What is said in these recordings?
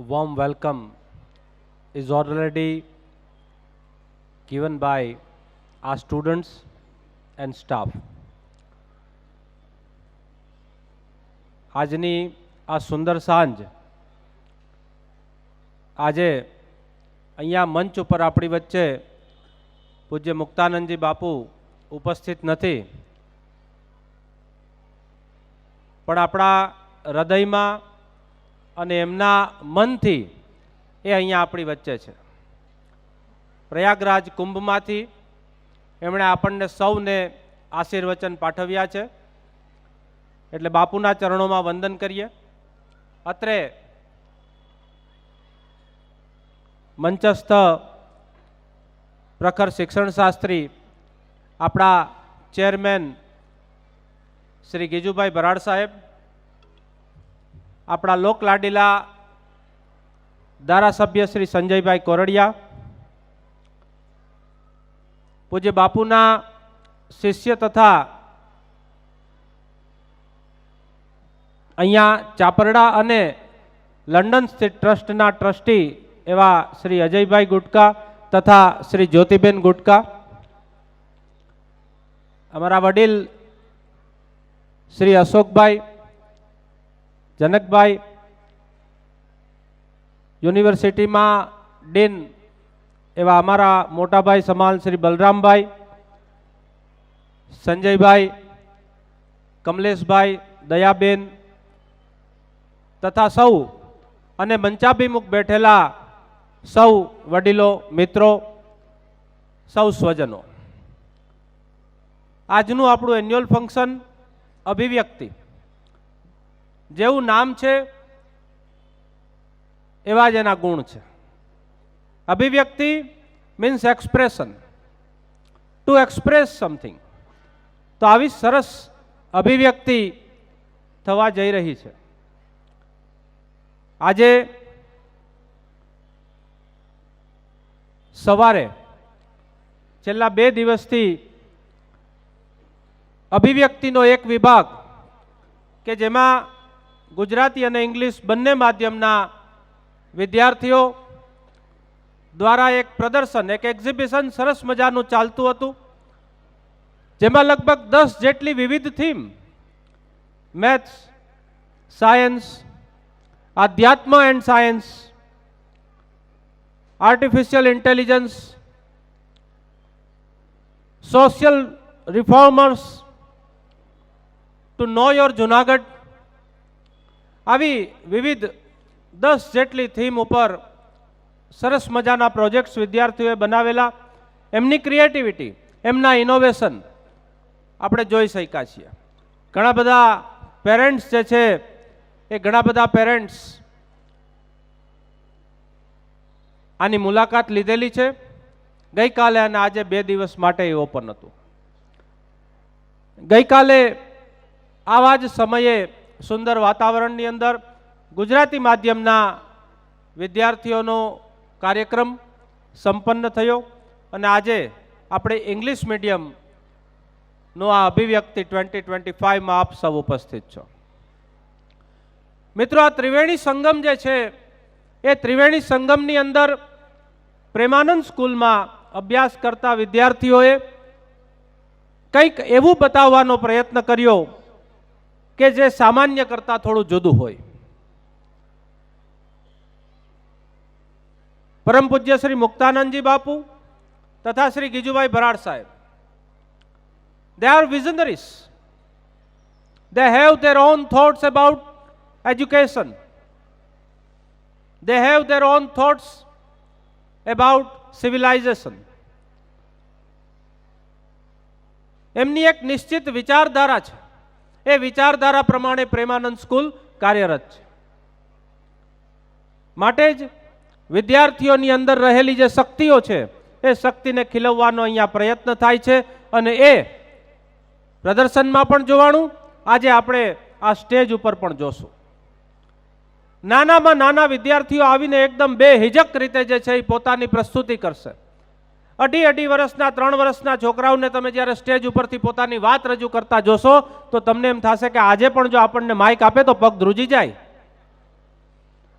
warm welcome is already given by our students and staff. આજની આ સુંદર સાંજ આજે અહીંયા મંચ ઉપર આપણી વચ્ચે પૂજ્ય મુક્તાનંદજી બાપુ ઉપસ્થિત નથી, પણ આપણા હૃદયમાં અને એમના મનથી એ અહીંયા આપણી વચ્ચે છે. પ્રયાગરાજ કુંભમાંથી એમણે આપણને સૌને આશીર્વચન પાઠવ્યા છે, એટલે બાપુના ચરણોમાં વંદન કરીએ. અત્રે મંચસ્થ પ્રખર શિક્ષણ શાસ્ત્રી આપણા ચેરમેન શ્રી ગીજુભાઈ ભરાડ સાહેબ, આપણા લોકલાડીલા ધારાસભ્ય શ્રી સંજયભાઈ કોરડિયા, પૂજ્ય બાપુના શિષ્ય તથા અહીંયા ચાપરડા અને લંડન સ્થિત ટ્રસ્ટના ટ્રસ્ટી એવા શ્રી અજયભાઈ ગુટકા તથા શ્રી જ્યોતિબેન ગુટકા, અમારા વડીલ શ્રી અશોકભાઈ, જનકભાઈ, યુનિવર્સિટીમાં ડીન એવા અમારા મોટાભાઈ સમાન શ્રી બલરામભાઈ, સંજયભાઈ, કમલેશભાઈ, દયાબેન તથા સૌ અને મંચાભિમુખ બેઠેલા સૌ વડીલો, મિત્રો, સૌ સ્વજનો, આજનું આપણું એન્યુઅલ ફંક્શન અભિવ્યક્તિ, જેવું નામ છે એવા જ એના ગુણ છે. અભિવ્યક્તિ means expression, two express something. તો આવી સરસ અભિવ્યક્તિ થવા જઈ રહી છે. આજે સવારે છેલ્લા 2 દિવસથી અભિવ્યક્તિનો એક વિભાગ કે જેમાં ગુજરાતી અને ઇંગ્લિશ બંને માધ્યમના વિદ્યાર્થીઓ દ્વારા એક પ્રદર્શન, એક એક્ઝિબિશન સરસ મજાનું ચાલતું હતું, જેમાં લગભગ 10 જેટલી વિવિધ થીમ, મેથ્સ, સાયન્સ, આધ્યાત્મ and science, artificial intelligence, social reformers, to know your Junagadh, આવી વિવિધ 10 જેટલી થીમ ઉપર સરસ મજાના પ્રોજેક્ટ્સ વિદ્યાર્થીઓએ બનાવેલા. એમની ક્રિએટિવિટી, એમના ઇનોવેશન આપણે જોઈ શક્યા છીએ. ઘણા બધા પેરેન્ટ્સ જે છે એ ઘણા બધા પેરેન્ટ્સ આની મુલાકાત લીધેલી છે. ગઈકાલે અને આજે 2 દિવસ માટે એ ઓપન હતું. ગઈકાલે આવા જ સમયે સુંદર વાતાવરણની અંદર ગુજરાતી માધ્યમના વિદ્યાર્થીઓનો કાર્યક્રમ સંપન્ન થયો અને આજે આપણે ઇંગ્લિશ મીડિયમનો આ અભિવ્યક્તિ 2025માં આપ સૌ ઉપસ્થિત છો. મિત્રો, આ ત્રિવેણી સંગમ જે છે એ ત્રિવેણી સંગમની અંદર પ્રેમાનંદ સ્કૂલમાં અભ્યાસ કરતા વિદ્યાર્થીઓએ કંઈક એવું બતાવવાનો પ્રયત્ન કર્યો કે જે સામાન્ય કરતાં થોડું જુદું હોય. પરમ પૂજ્ય શ્રી મુક્તાનંદજી બાપુ તથા શ્રી ગીજુભાઈ ભરાડ સાહેબ, they are visionaries. They have their own thoughts about education. They have their own thoughts about civilization. એમની એક નિશ્ચિત વિચારધારા છે. એ વિચારધારા પ્રમાણે પ્રેમાનંદ સ્કૂલ કાર્યરત છે. માટે જ વિદ્યાર્થીઓની અંદર રહેલી જે શક્તિઓ છે એ શક્તિને ખીલવવાનો અહીંયા પ્રયત્ન થાય છે અને એ પ્રદર્શનમાં પણ જોવાનું, આજે આપણે આ સ્ટેજ ઉપર પણ જોશું. નાનામાં નાના વિદ્યાર્થીઓ આવીને એકદમ બેહિજક રીતે જે છે એ પોતાની પ્રસ્તુતિ કરશે. 2.5 વર્ષના 3 વર્ષના છોકરાઓને તમે જ્યારે સ્ટેજ ઉપરથી પોતાની વાત રજૂ કરતા જોશો તો તમને એમ થશે કે આજે પણ જો આપણને માઇક આપે તો પગ ધ્રુજી જાય.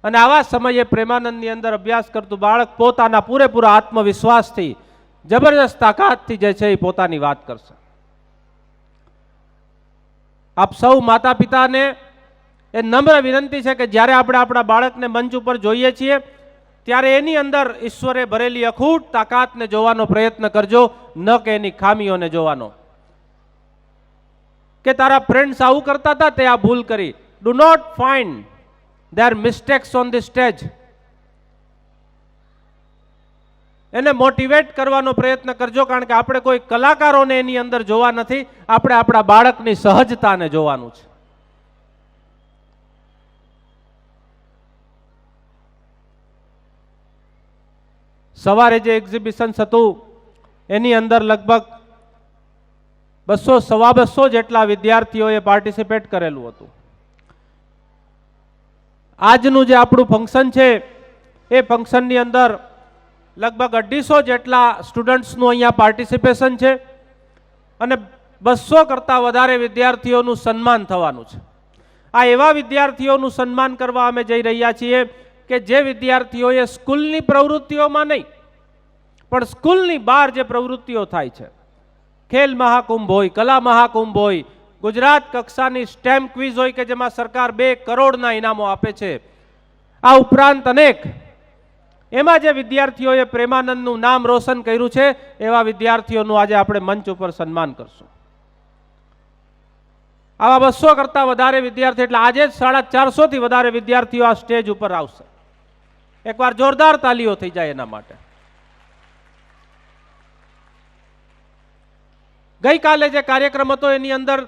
અને આવા સમયે પ્રેમાનંદની અંદર અભ્યાસ કરતું બાળક પોતાના પૂરેપૂરા આત્મવિશ્વાસથી જબરજસ્ત તાકાતથી જે છે એ પોતાની વાત કરશે. આપ સૌ માતા પિતાને એ નમ્ર વિનંતી છે કે જ્યારે આપણે આપણા બાળકને મંચ ઉપર જોઈએ છીએ ત્યારે એની અંદર ઈશ્વરે ભરેલી અખૂટ તાકાતને જોવાનો પ્રયત્ન કરજો, ન કે એની ખામીઓને જોવાનો. કે તારા ફ્રેન્ડ્સ આવું કરતા હતા તે આ ભૂલ કરી. Do not find their mistakes on the stage. એને મોટિવેટ કરવાનો પ્રયત્ન કરજો, કારણ કે આપણે કોઈ કલાકારોને એની અંદર જોવા નથી, આપણે આપણા બાળકની સહજતાને જોવાનું છે. સવારે જે એક્ઝિબિશન હતું એની અંદર લગભગ 200-250 જેટલા વિદ્યાર્થીઓએ પાર્ટિસિપેટ કરેલું હતું. આજનું જે આપણું ફંક્શન છે એ ફંક્શનની અંદર લગભગ 250 જેટલા સ્ટુડન્ટ્સનું અહીંયા પાર્ટિસિપેશન છે અને 200 કરતાં વધારે વિદ્યાર્થીઓનું સન્માન થવાનું છે. આ એવા વિદ્યાર્થીઓનું સન્માન કરવા અમે જઈ રહ્યા છીએ કે જે વિદ્યાર્થીઓએ સ્કૂલની પ્રવૃત્તિઓમાં નહીં પણ સ્કૂલની બહાર જે પ્રવૃત્તિઓ થાય છે, ખેલ મહાકુંભ હોય, કલા મહાકુંભ હોય, ગુજરાત કક્ષાની સ્ટેમ ક્વિઝ હોય કે જેમાં સરકાર 2 કરોડના ઇનામો આપે છે, આ ઉપરાંત અનેક એમાં જે વિદ્યાર્થીઓએ પ્રેમાનંદનું નામ રોશન કર્યું છે એવા વિદ્યાર્થીઓનું આજે આપણે મંચ ઉપર સન્માન કરશું. આવા 200 કરતાં વધારે વિદ્યાર્થી, એટલે આજે જ 450 થી વધારે વિદ્યાર્થીઓ આ સ્ટેજ ઉપર આવશે. એકવાર જોરદાર તાલીઓ થઈ જાય એના માટે. ગઈકાલે જે કાર્યક્રમ હતો એની અંદર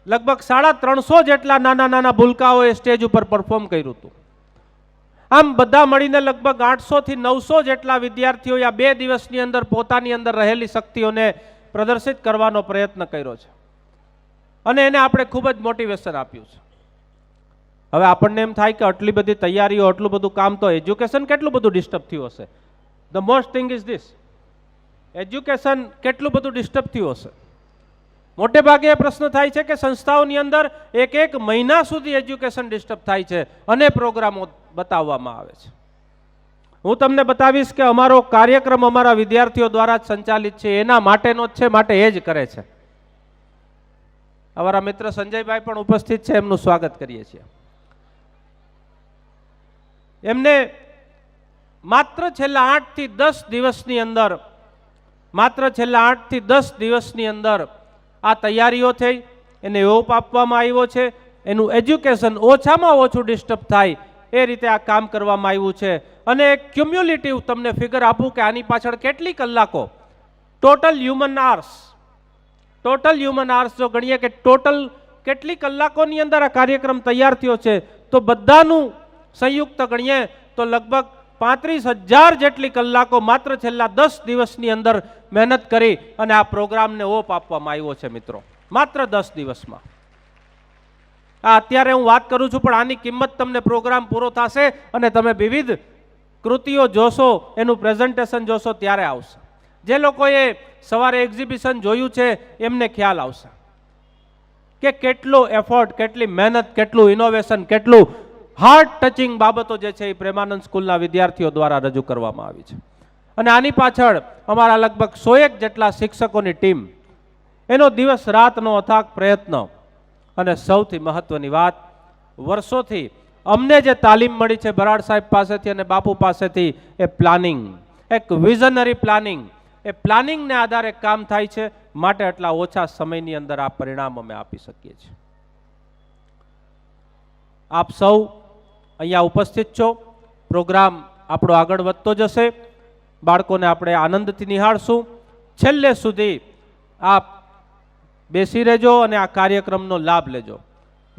લગભગ 350 જેટલા નાના નાના ભૂલકાઓએ સ્ટેજ ઉપર પરફોર્મ કર્યું હતું. આમ બધા મળીને લગભગ 800 થી 900 જેટલા વિદ્યાર્થીઓએ આ 2 દિવસની અંદર પોતાની અંદર રહેલી શક્તિઓને પ્રદર્શિત કરવાનો પ્રયત્ન કર્યો છે અને એને આપણે ખૂબ જ મોટિવેશન આપ્યું છે. હવે આપણને એમ થાય કે આટલી બધી તૈયારીઓ, આટલું બધું કામ, તો એજ્યુકેશન કેટલું બધું ડિસ્ટર્બ થયું હશે. The most thing is this, education કેટલું બધું ડિસ્ટર્બ થયું હશે. મોટે ભાગે એ પ્રશ્ન થાય છે કે સંસ્થાઓની અંદર એક મહિના સુધી એજ્યુકેશન ડિસ્ટર્બ થાય છે અને પ્રોગ્રામો બતાવવામાં આવે છે. હું તમને બતાવીશ કે અમારો કાર્યક્રમ અમારા વિદ્યાર્થીઓ દ્વારા જ સંચાલિત છે, એના માટેનો જ છે, માટે એ જ કરે છે. અમારા મિત્ર સંજયભાઈ પણ ઉપસ્થિત છે, એમનું સ્વાગત કરીએ છીએ. એમને માત્ર છેલ્લા 8 થી 10 દિવસની અંદર આ તૈયારીઓ થઈ, એને ઓપ આપવામાં આવ્યો છે, એનું એજ્યુકેશન ઓછામાં ઓછું ડિસ્ટર્બ થાય એ રીતે આ કામ કરવામાં આવ્યું છે. અને એક ક્યુમ્યુલેટિવ તમને ફિગર આપું કે આની પાછળ કેટલી કલાકો, ટોટલ હ્યુમન આર્સ જો ગણીએ કે ટોટલ કેટલી કલાકોની અંદર આ કાર્યક્રમ તૈયાર થયો છે, તો બધાનું સંયુક્ત ગણીએ તો લગભગ 35,000 જેટલી કલાકો માત્ર છેલ્લા 10 દિવસની અંદર મહેનત કરી અને આ પ્રોગ્રામને ઓપ આપવામાં આવ્યો છે. મિત્રો, માત્ર 10 દિવસમાં. આ અત્યારે હું વાત કરું છું, પણ આની કિંમત તમને પ્રોગ્રામ પૂરો થશે અને તમે વિવિધ કૃતિઓ જોશો, એનું પ્રેઝન્ટેશન જોશો ત્યારે આવશે. જે લોકોએ સવારે એક્ઝિબિશન જોયું છે એમને ખ્યાલ આવશે કે કેટલો એફર્ટ, કેટલી મહેનત, કેટલું ઇનોવેશન, કેટલું હાર્ટ ટચિંગ બાબતો જે છે એ પ્રેમાનંદ સ્કૂલના વિદ્યાર્થીઓ દ્વારા રજૂ કરવામાં આવી છે. અને આની પાછળ અમારા લગભગ 101 જેટલા શિક્ષકોની ટીમ, એનો દિવસ રાતનો અથાગ પ્રયત્ન, અને સૌથી મહત્વની વાત, વર્ષોથી અમને જે તાલીમ મળી છે બરાડ સાહેબ પાસેથી અને બાપુ પાસેથી, એ પ્લાનિંગ, એક વિઝનરી પ્લાનિંગ, એ પ્લાનિંગને આધારે કામ થાય છે, માટે આટલા ઓછા સમયની અંદર આ પરિણામ અમે આપી શકીએ છીએ. આપ સૌ અહીંયા ઉપસ્થિત છો, પ્રોગ્રામ આપણો આગળ વધતો જશે, બાળકોને આપણે આનંદથી નિહાળશું. છેલ્લે સુધી આપ બેસી રહેજો અને આ કાર્યક્રમનો લાભ લેજો.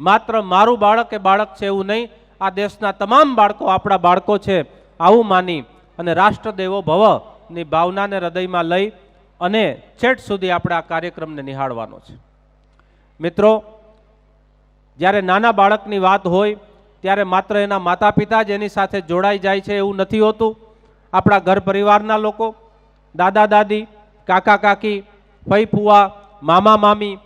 માત્ર મારું બાળક એ બાળક છે એવું નહીં, આ દેશના તમામ બાળકો આપણા બાળકો છે, આવું માની અને રાષ્ટ્રદેવો ભવની ભાવનાને હૃદયમાં લઈ અને છેટ સુધી આપણે આ કાર્યક્રમને નિહાળવાનો છે. મિત્રો, જ્યારે નાના બાળકની વાત હોય ત્યારે માત્ર એના માતા પિતા જ એની સાથે જોડાઈ જાય છે એવું નથી હોતું. આપણા ઘર પરિવારના લોકો, દાદા દાદી, કાકા કાકી, ફઈ ફુવા, મામા મામી,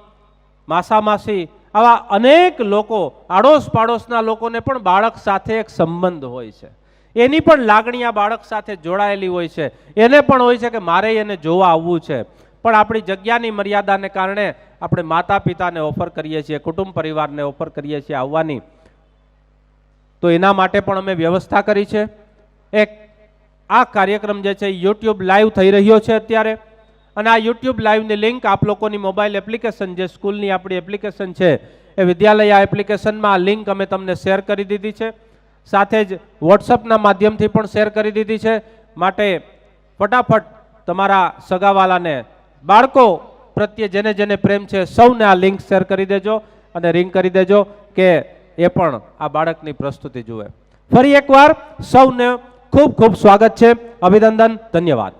માસા માસી, આવા અનેક લોકો, આડોશ પાડોશના લોકોને પણ બાળક સાથે એક સંબંધ હોય છે, એની પણ લાગણી આ બાળક સાથે જોડાયેલી હોય છે, એને પણ હોય છે કે મારે એને જોવા આવવું છે, પણ આપણી જગ્યાની મર્યાદાને કારણે આપણે માતા પિતાને ઓફર કરીએ છીએ, કુટુંબ પરિવારને ઓફર કરીએ છીએ આવવાની. તો એના માટે પણ અમે વ્યવસ્થા કરી છે. એક આ કાર્યક્રમ જે છે યુટ્યુબ લાઈવ થઈ રહ્યો છે અત્યારે, અને આ યુટ્યુબ લાઈવની લિંક આપ લોકોની મોબાઈલ એપ્લિકેશન, જે સ્કૂલની આપણી એપ્લિકેશન છે એ વિદ્યાલય એપ્લિકેશનમાં આ લિંક અમે તમને શેર કરી દીધી છે, સાથે જ વોટ્સઅપના માધ્યમથી પણ શેર કરી દીધી છે. માટે ફટાફટ તમારા સગાવાલાને, બાળકો પ્રત્યે જેને જેને પ્રેમ છે સૌને આ લિંક શેર કરી દેજો અને રિંગ કરી દેજો કે એ પણ આ બાળકની પ્રસ્તુતિ જુએ. ફરી એકવાર સૌને ખૂબ ખૂબ સ્વાગત છે, અભિનંદન, ધન્યવાદ.